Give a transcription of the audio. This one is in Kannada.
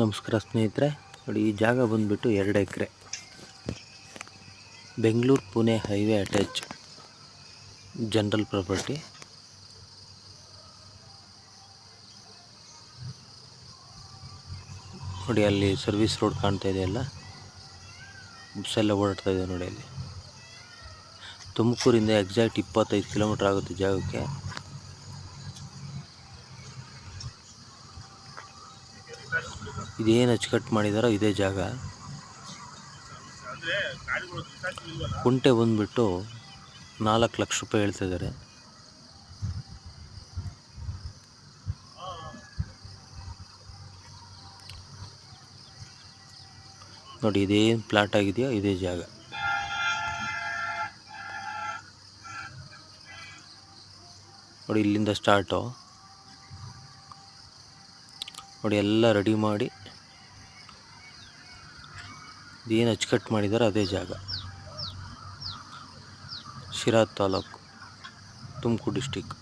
ನಮಸ್ಕಾರ ಸ್ನೇಹಿತರೆ, ನೋಡಿ ಈ ಜಾಗ ಬಂದುಬಿಟ್ಟು 2 ಎಕರೆ Bengaluru Pune highway attach general property. ನೋಡಿ ಅಲ್ಲಿ ಸರ್ವಿಸ್ ರೋಡ್ ಕಾಣ್ತಾ ಇದೆಯಲ್ಲ, ಬಸ್ ಎಲ್ಲ ಓಡಾಡ್ತಾ ಇದೆ ನೋಡಿ. ಅಲ್ಲಿ ತುಮಕೂರಿಂದ ಎಕ್ಸಾಕ್ಟ್ 25 ಕಿಲೋಮೀಟರ್ ಆಗುತ್ತೆ ಜಾಗಕ್ಕೆ. ಇದೇನು ಅಚ್ಚುಕಟ್ಟು ಮಾಡಿದಾರೋ ಇದೇ ಜಾಗ. ಕುಂಟೆ ಬಂದುಬಿಟ್ಟು 4 ಲಕ್ಷ ರೂಪಾಯಿ ಹೇಳ್ತಿದ್ದಾರೆ. ನೋಡಿ ಇದೇನು ಪ್ಲಾಟ್ ಆಗಿದೆಯೋ ಇದೇ ಜಾಗ. ನೋಡಿ ಇಲ್ಲಿಂದ ಸ್ಟಾರ್ಟು. ನೋಡಿ ಎಲ್ಲ ರೆಡಿ ಮಾಡಿ ಇದೇನು ಅಚ್ಚುಕಟ್ಟು ಮಾಡಿದಾರೋ ಅದೇ ಜಾಗ. ಶಿರಾ ತಾಲೂಕು, ತುಮಕೂರು ಡಿಸ್ಟಿಕ್.